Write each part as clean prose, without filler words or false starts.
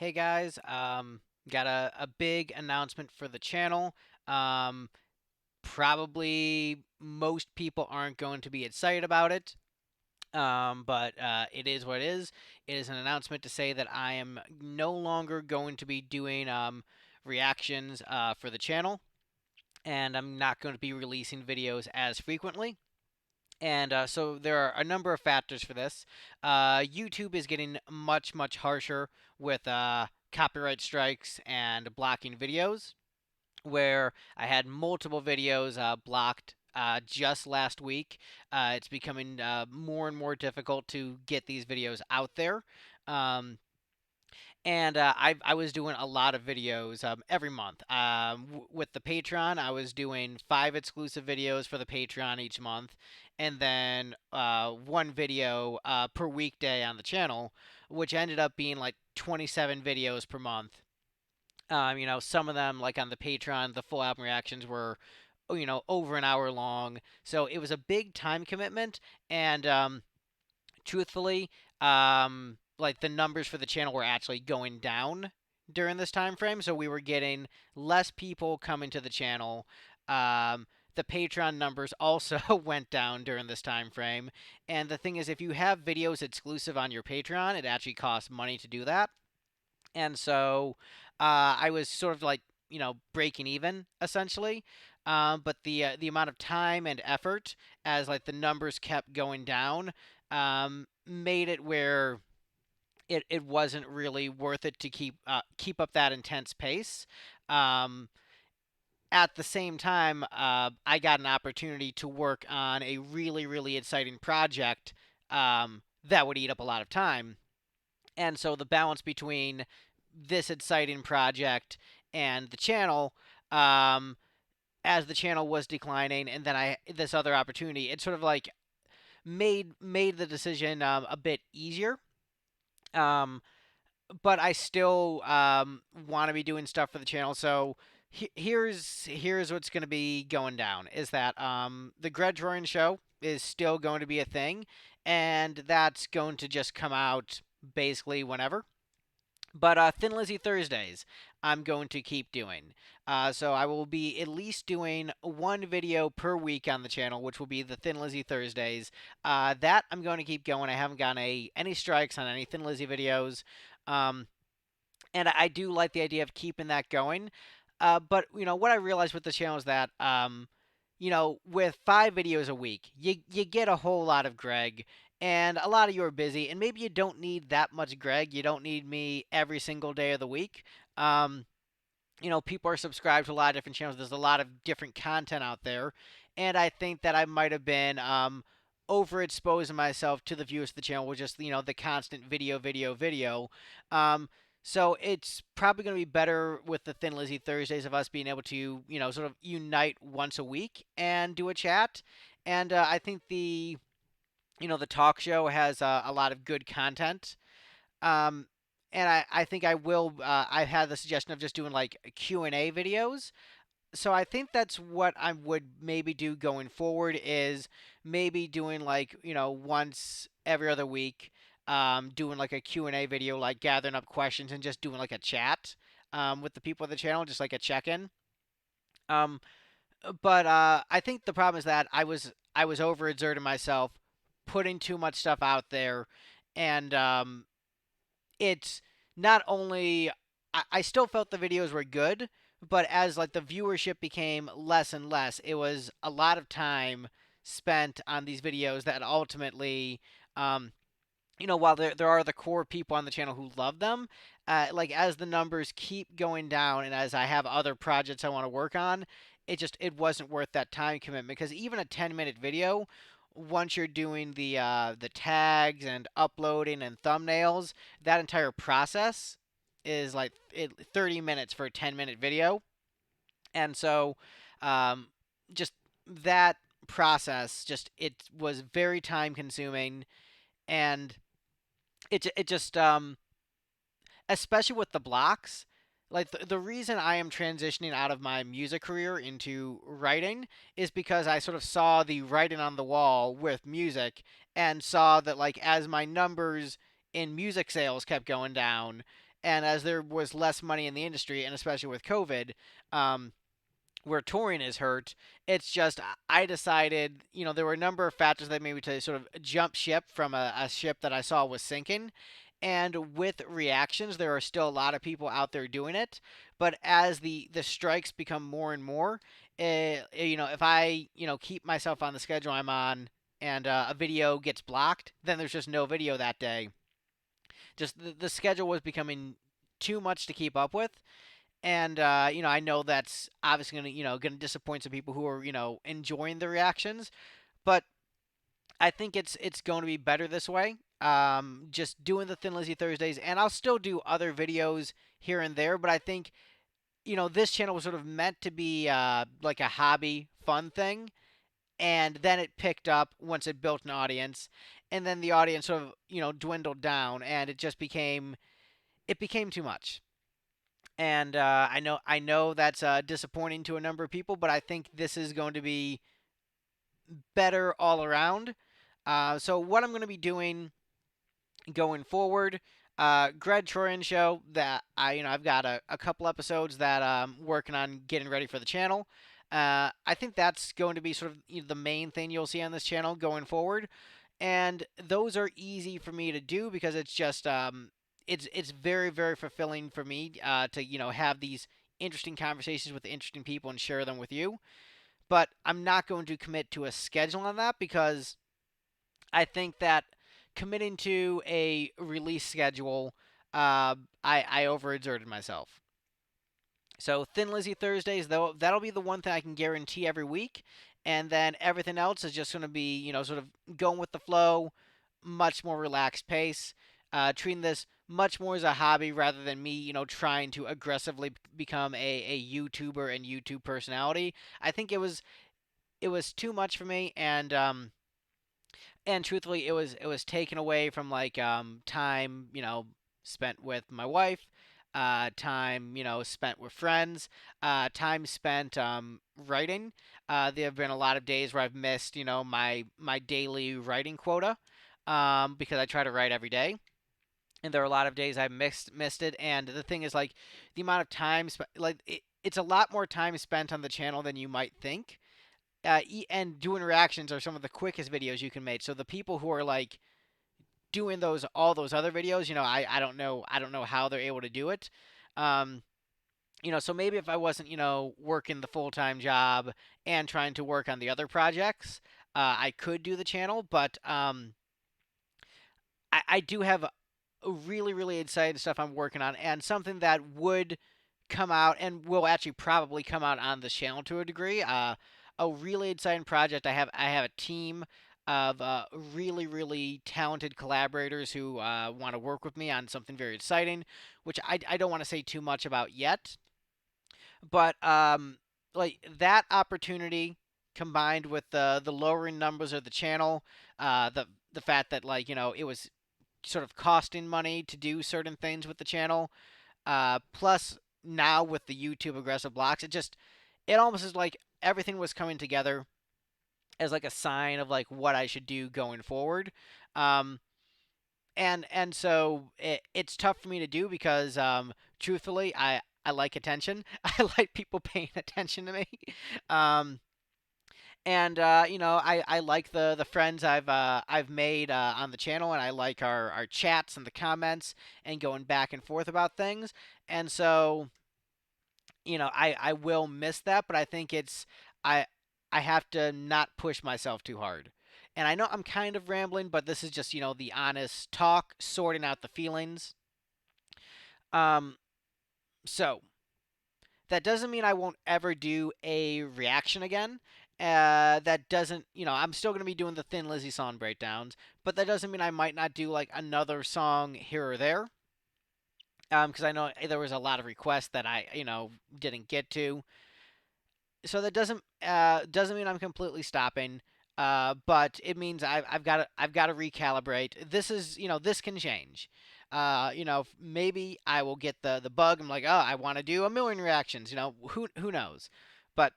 Hey guys, got a big announcement for the channel. Um, Probably most people aren't going to be excited about it, but it is what it is. It is an announcement to say that I am no longer going to be doing reactions for the channel, and I'm not going to be releasing videos as frequently. And so there are a number of factors for this. YouTube is getting much, much harsher with copyright strikes and blocking videos, where I had multiple videos blocked just last week. It's becoming more and more difficult to get these videos out there. Um, and I was doing a lot of videos every month. With the Patreon, I was doing 5 exclusive videos for the Patreon each month, and then one video per weekday on the channel, which ended up being like 27 videos per month. Some of them, like on the Patreon, the full album reactions were, over an hour long. So it was a big time commitment, and truthfully, like the numbers for the channel were actually going down during this time frame. So we were getting less people coming to the channel. The Patreon numbers also went down during this time frame. And the thing is, if you have videos exclusive on your Patreon, it actually costs money to do that. And so I was sort of like breaking even essentially. But the amount of time and effort as like the numbers kept going down made it where it wasn't really worth it to keep up that intense pace. Um, at the same time, I got an opportunity to work on a really exciting project that would eat up a lot of time, and so the balance between this exciting project and the channel, um, as the channel was declining, and then I this other opportunity, it sort of like made the decision a bit easier. Um, but I still want to be doing stuff for the channel. So here's what's going to be going down is that the Troyan show is still going to be a thing, and that's going to just come out basically whenever. But Thin Lizzy Thursdays, I'm going to keep doing. So I will be at least doing one video per week on the channel, which will be the Thin Lizzy Thursdays. That I'm going to keep going. I haven't gotten any strikes on any Thin Lizzy videos. Um, and I do like the idea of keeping that going. But what I realized with the channel is that with 5 videos a week, you get a whole lot of Greg, and a lot of you are busy, and maybe you don't need that much Greg. You don't need me every single day of the week. Um, People are subscribed to a lot of different channels. There's a lot of different content out there, and I think that I might have been overexposing myself to the viewers of the channel with just the constant video. Um, so it's probably going to be better with the Thin Lizzy Thursdays of us being able to sort of unite once a week and do a chat. And I think the talk show has a lot of good content. Um, and I think I will. I've had the suggestion of just doing like Q&A videos. So I think that's what I would maybe do going forward is maybe doing like once every other week, doing like a Q&A video, like gathering up questions and just doing like a chat with the people of the channel, just like a check-in. Um, but I think the problem is that I was overexerting myself, putting too much stuff out there, and it's not only I still felt the videos were good, but as like the viewership became less and less, it was a lot of time spent on these videos that ultimately, um, while there are the core people on the channel who love them, like as the numbers keep going down and as I have other projects I want to work on, it wasn't worth that time commitment because even a 10-minute video, once you're doing the tags and uploading and thumbnails, that entire process is like 30 minutes for a 10-minute video, and so um, just that process just it was very time consuming, and it just especially with the blocks, like the reason I am transitioning out of my music career into writing is because I sort of saw the writing on the wall with music and saw that like as my numbers in music sales kept going down, And as there was less money in the industry, and especially with COVID, um, where Torian is hurt, it's just I decided, there were a number of factors that made me to sort of jump ship from a ship that I saw was sinking. And with reactions, there are still a lot of people out there doing it. But as the strikes become more and more, if I keep myself on the schedule I'm on, and a video gets blocked, then there's just no video that day. Just the schedule was becoming too much to keep up with, and I know that's obviously gonna disappoint some people who are enjoying the reactions, but I think it's going to be better this way. Just doing the Thin Lizzy Thursdays, and I'll still do other videos here and there, but I think this channel was sort of meant to be like a hobby, fun thing, and then it picked up once it built an audience, and then the audience sort of dwindled down, and it became too much. And I know that's disappointing to a number of people, but I think this is going to be better all around. So what I'm going to be doing going forward, Greg Troyan show that I've got a couple episodes that I'm working on getting ready for the channel. I think that's going to be sort of the main thing you'll see on this channel going forward, and those are easy for me to do because it's just it's very very fulfilling for me to have these interesting conversations with interesting people and share them with you. But I'm not going to commit to a schedule on that because I think that committing to a release schedule, I overexerted myself. So Thin Lizzy Thursdays, though, that'll be the one thing I can guarantee every week, and then everything else is just going to be, sort of going with the flow, much more relaxed pace, treating this much more as a hobby rather than me, trying to aggressively become a YouTuber and YouTube personality. I think it was too much for me, and truthfully, it was taken away from like time spent with my wife, time spent with friends, time spent writing. There have been a lot of days where I've missed my daily writing quota, because I try to write every day. And there are a lot of days I missed it, and the thing is, like, the amount of time it's a lot more time spent on the channel than you might think, and doing reactions are some of the quickest videos you can make. So the people who are like doing all those other videos, I don't know how they're able to do it. Um, so maybe if I wasn't working the full time job and trying to work on the other projects, I could do the channel. But I do have a really really exciting stuff I'm working on, and something that would come out and will actually probably come out on the channel to a degree. A really exciting project. I have a team of really really talented collaborators who want to work with me on something very exciting, which I don't want to say too much about yet. But like that opportunity combined with the lowering numbers of the channel, the fact that like it was sort of costing money to do certain things with the channel, plus now with the YouTube aggressive blocks, it almost is like everything was coming together as like a sign of like what I should do going forward. Um, and so it's tough for me to do because truthfully, I like attention. I like people paying attention to me. Um, and I like the friends I've made on the channel, and I like our chats and the comments and going back and forth about things. And so I will miss that, but I think I I have to not push myself too hard. And I know I'm kind of rambling, but this is just the honest talk, sorting out the feelings. Um, so that doesn't mean I won't ever do a reaction again. That doesn't, I'm still going to be doing the Thin Lizzy song breakdowns, but that doesn't mean I might not do like another song here or there. Because I know there was a lot of requests that I, didn't get to. So that doesn't mean I'm completely stopping. But it means I've got to recalibrate. This can change. Maybe I will get the bug. I'm like, oh, I want to do a million reactions. Who knows? But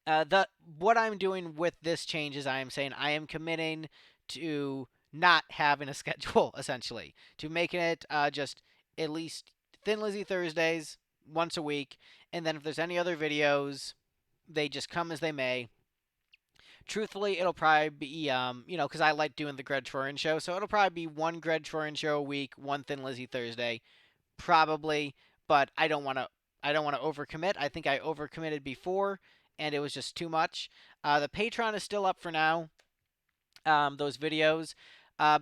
the what I'm doing with this change is I am saying I am committing to not having a schedule, essentially, to making it just at least Thin Lizzy Thursdays once a week, and then if there's any other videos, they just come as they may. Truthfully, it'll probably be because I like doing the Greg Troyan show, so it'll probably be one Greg Troyan show a week, one Thin Lizzy Thursday, probably. But I don't want to overcommit. I think I overcommitted before, and it was just too much. The Patreon is still up for now. Those videos,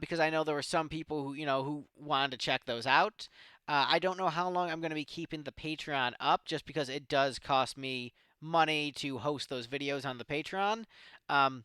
because I know there were some people who wanted to check those out. I don't know how long I'm going to be keeping the Patreon up, just because it does cost me money to host those videos on the Patreon. Um,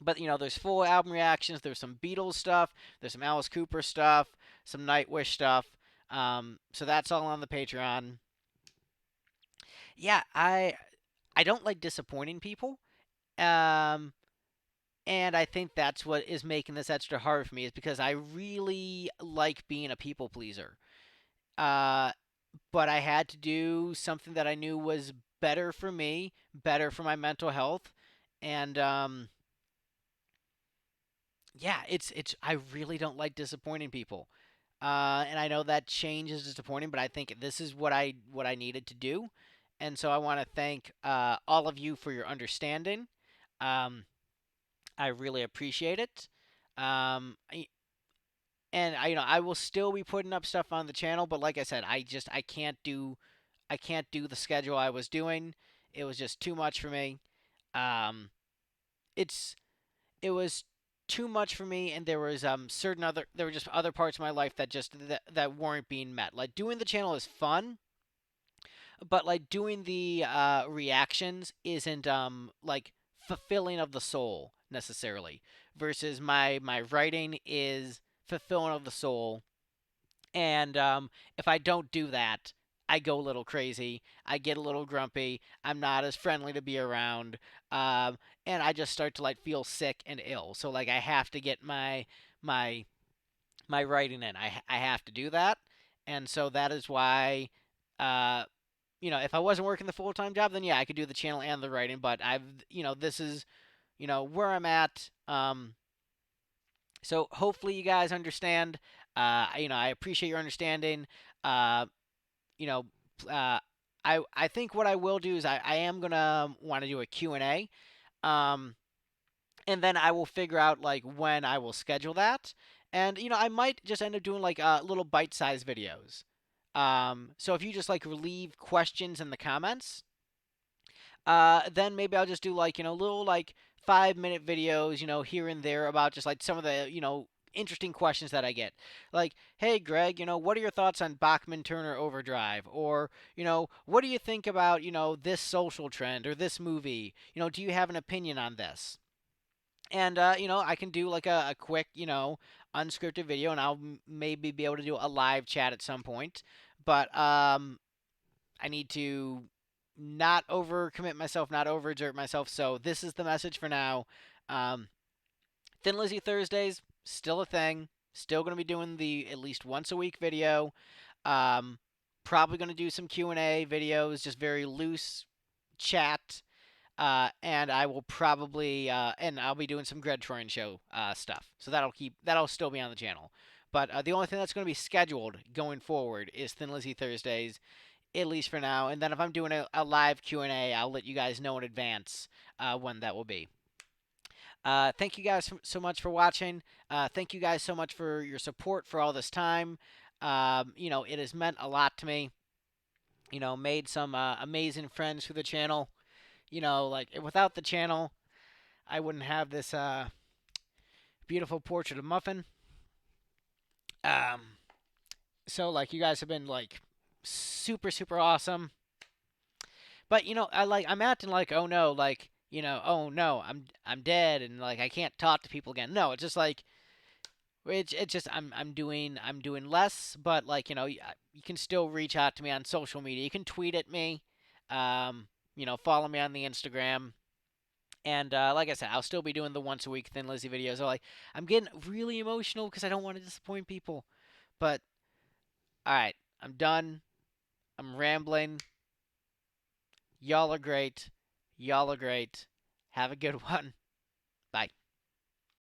but there's full album reactions. There's some Beatles stuff. There's some Alice Cooper stuff. Some Nightwish stuff. So that's all on the Patreon. Yeah, I don't like disappointing people. Um, and I think that's what is making this extra hard for me is because I really like being a people pleaser. Uh, but I had to do something that I knew was better for me, better for my mental health, and yeah, it's I really don't like disappointing people. And I know that change is disappointing, but I think this is what I needed to do, and so I want to thank all of you for your understanding. Um, I really appreciate it. And I will still be putting up stuff on the channel, but like I said, I can't do the schedule I was doing. It was just too much for me. Um, it's it was too much for me, and there were just other parts of my life that weren't being met. Like doing the channel is fun, but like doing the reactions isn't like fulfilling of the soul necessarily. Versus my writing is fulfilling of the soul, and if I don't do that, I go a little crazy. I get a little grumpy. I'm not as friendly to be around, um, and I just start to like feel sick and ill. So like I have to get my my writing in. I have to do that, and so that is why. Uh, if I wasn't working the full time job, then yeah, I could do the channel and the writing. But this is, where I'm at. So hopefully you guys understand. I appreciate your understanding. Uh, you know, uh, I think what I will do is I am gonna want to do a Q&A. Um, and then I will figure out like when I will schedule that. And I might just end up doing like little bite-sized videos. So if you just like leave questions in the comments, then maybe I'll just do like little like 5-minute videos, here and there about just like some of the interesting questions that I get. Like, hey Greg, what are your thoughts on Bachman Turner Overdrive? Or what do you think about this social trend or this movie? Do you have an opinion on this? And I can do like a quick unscripted video, and I'll maybe be able to do a live chat at some point. But I need to not overcommit myself, not overexert myself. So this is the message for now. Um, Thin Lizzy Thursdays still a thing. Still going to be doing the at least once a week video. Um, Probably going to do some Q&A videos, just very loose chat. And I will probably and I'll be doing some Greg Troyan show stuff. So that'll still be on the channel. But the only thing that's going to be scheduled going forward is Thin Lizzy Thursdays, at least for now. And then if I'm doing a live Q&A, I'll let you guys know in advance when that will be. Thank you guys so much for watching. Thank you guys so much for your support for all this time. It has meant a lot to me. Made some amazing friends through the channel. Like without the channel, I wouldn't have this beautiful portrait of Muffin. Um, so like you guys have been like super super awesome. But I'm acting like, oh no, like oh no, I'm dead and like I can't talk to people again. No, it's just like it's just I'm doing less, but like you can still reach out to me on social media. You can tweet at me, follow me on the Instagram. And like I said, I'll still be doing the once a week Thin Lizzy videos. So like, I'm getting really emotional because I don't want to disappoint people. But all right, I'm done. I'm rambling. Y'all are great. Y'all are great. Have a good one.